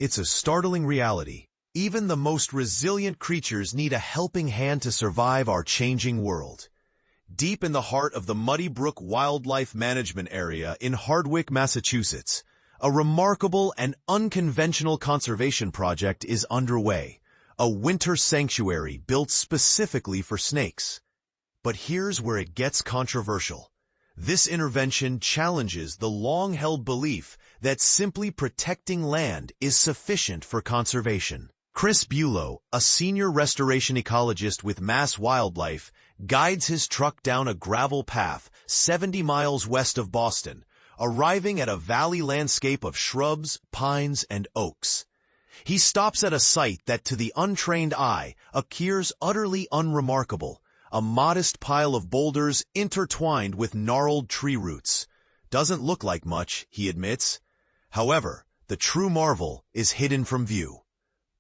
It's a startling reality. Even the most resilient creatures need a helping hand to survive our changing world. Deep in the heart of the Muddy Brook Wildlife Management Area in Hardwick, Massachusetts, a remarkable and unconventional conservation project is underway, a winter sanctuary built specifically for snakes. But here's where it gets controversial. This intervention challenges the long-held belief that simply protecting land is sufficient for conservation. Chris Buelow, a senior restoration ecologist with MassWildlife, guides his truck down a gravel path 70 miles west of Boston, arriving at a valley landscape of shrubs, pines, and oaks. He stops at a site that to the untrained eye appears utterly unremarkable, a modest pile of boulders intertwined with gnarled tree roots. Doesn't look like much, he admits. However, the true marvel is hidden from view.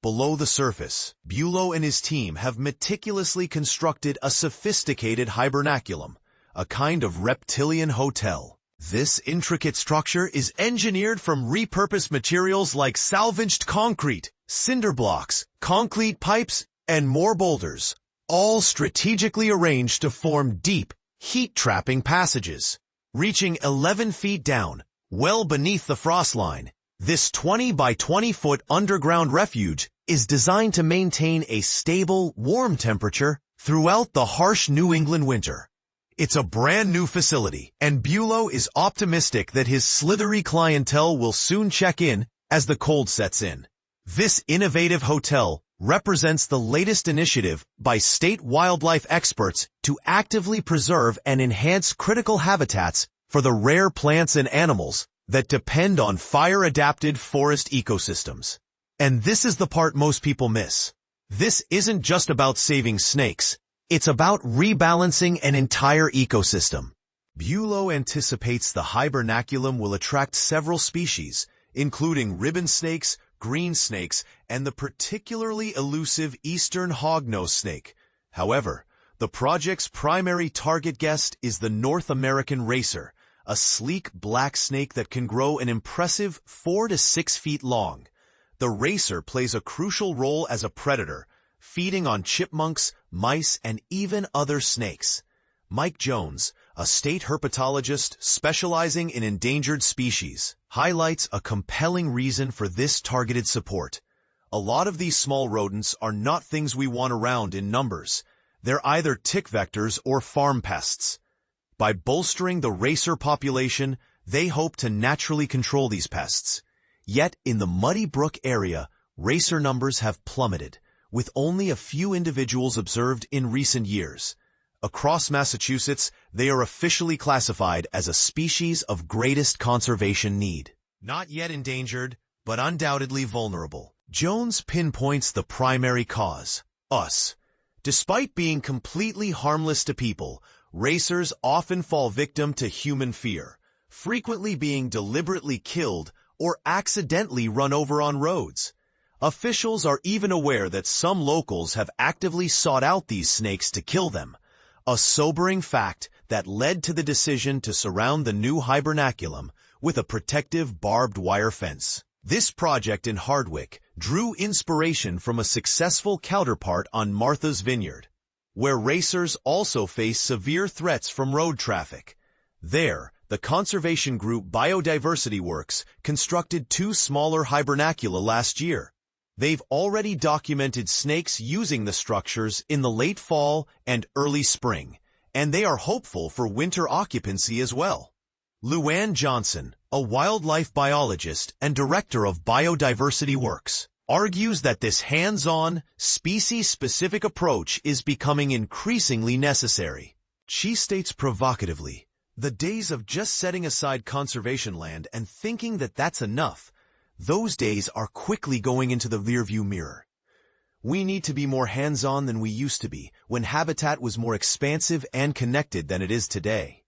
Below the surface, Buelow and his team have meticulously constructed a sophisticated hibernaculum, a kind of reptilian hotel. This intricate structure is engineered from repurposed materials like salvaged concrete, cinder blocks, concrete pipes, and more boulders, all strategically arranged to form deep, heat-trapping passages. Reaching 11 feet down, well beneath the frost line, this 20 by 20 foot underground refuge is designed to maintain a stable, warm temperature throughout the harsh New England winter. It's a brand new facility, and Buelow is optimistic that his slithery clientele will soon check in as the cold sets in. This innovative hotel represents the latest initiative by state wildlife experts to actively preserve and enhance critical habitats for the rare plants and animals that depend on fire-adapted forest ecosystems. And this is the part most people miss. This isn't just about saving snakes. It's about rebalancing an entire ecosystem. Buelow anticipates the hibernaculum will attract several species, including ribbon snakes, green snakes, and the particularly elusive eastern hognose snake. However, the project's primary target guest is the North American racer, a sleek black snake that can grow an impressive 4 to 6 feet long. The racer plays a crucial role as a predator, feeding on chipmunks, mice, and even other snakes. Mike Jones, a state herpetologist specializing in endangered species, highlights a compelling reason for this targeted support. A lot of these small rodents are not things we want around in numbers. They're either tick vectors or farm pests. By bolstering the racer population, they hope to naturally control these pests. Yet, in the Muddy Brook area, racer numbers have plummeted, with only a few individuals observed in recent years. Across Massachusetts, they are officially classified as a species of greatest conservation need. Not yet endangered, but undoubtedly vulnerable. Jones pinpoints the primary cause: us. Despite being completely harmless to people, racers often fall victim to human fear, frequently being deliberately killed or accidentally run over on roads. Officials are even aware that some locals have actively sought out these snakes to kill them, a sobering fact that led to the decision to surround the new hibernaculum with a protective barbed wire fence. This project in Hardwick drew inspiration from a successful counterpart on Martha's Vineyard, where racers also face severe threats from road traffic. There, the conservation group Biodiversity Works constructed 2 smaller hibernacula last year. They've already documented snakes using the structures in the late fall and early spring, and they are hopeful for winter occupancy as well. Luann Johnson, a wildlife biologist and director of Biodiversity Works, argues that this hands-on, species-specific approach is becoming increasingly necessary. She states provocatively, "The days of just setting aside conservation land and thinking that that's enough, those days are quickly going into the rearview mirror. We need to be more hands-on than we used to be, when habitat was more expansive and connected than it is today."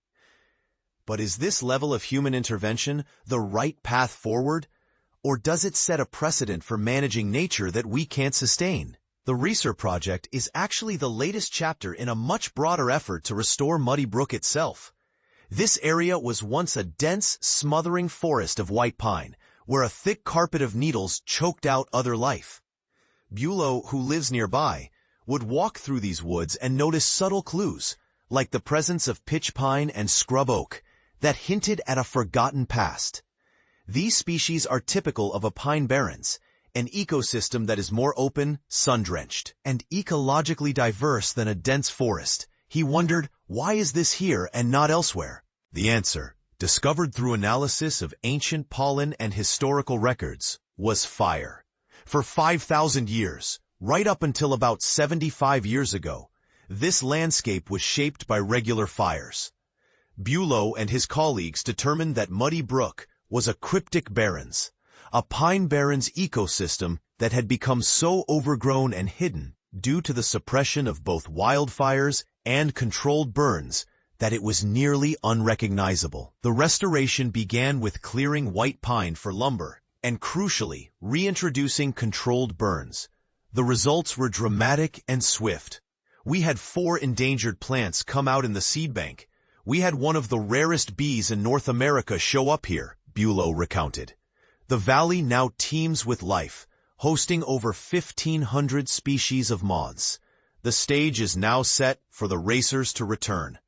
But is this level of human intervention the right path forward? Or does it set a precedent for managing nature that we can't sustain? The Research Project is actually the latest chapter in a much broader effort to restore Muddy Brook itself. This area was once a dense, smothering forest of white pine, where a thick carpet of needles choked out other life. Buelow, who lives nearby, would walk through these woods and notice subtle clues, like the presence of pitch pine and scrub oak, that hinted at a forgotten past. These species are typical of a pine barrens, an ecosystem that is more open, sun-drenched, and ecologically diverse than a dense forest. He wondered, why is this here and not elsewhere? The answer, discovered through analysis of ancient pollen and historical records, was fire. For 5,000 years, right up until about 75 years ago, this landscape was shaped by regular fires. Buelow and his colleagues determined that Muddy Brook was a cryptic barrens, a pine barrens ecosystem that had become so overgrown and hidden due to the suppression of both wildfires and controlled burns that it was nearly unrecognizable. The restoration began with clearing white pine for lumber and, crucially, reintroducing controlled burns. The results were dramatic and swift. We had 4 endangered plants come out in the seed bank. We had one of the rarest bees in North America show up here, Buelow recounted. The valley now teems with life, hosting over 1,500 species of moths. The stage is now set for the racers to return.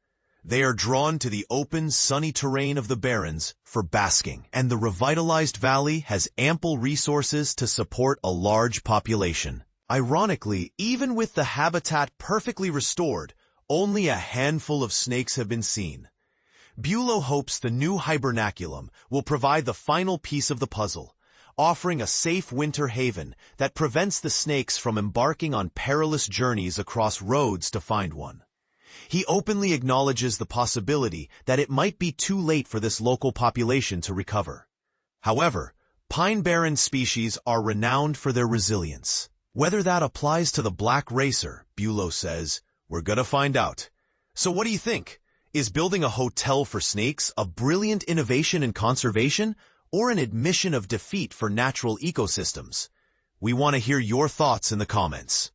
They are drawn to the open, sunny terrain of the barrens for basking, and the revitalized valley has ample resources to support a large population. Ironically, even with the habitat perfectly restored, only a handful of snakes have been seen. Buelow hopes the new hibernaculum will provide the final piece of the puzzle, offering a safe winter haven that prevents the snakes from embarking on perilous journeys across roads to find one. He openly acknowledges the possibility that it might be too late for this local population to recover. However, pine barren species are renowned for their resilience. Whether that applies to the black racer, Buelow says, we're gonna find out. So what do you think? Is building a hotel for snakes a brilliant innovation in conservation or an admission of defeat for natural ecosystems? We want to hear your thoughts in the comments.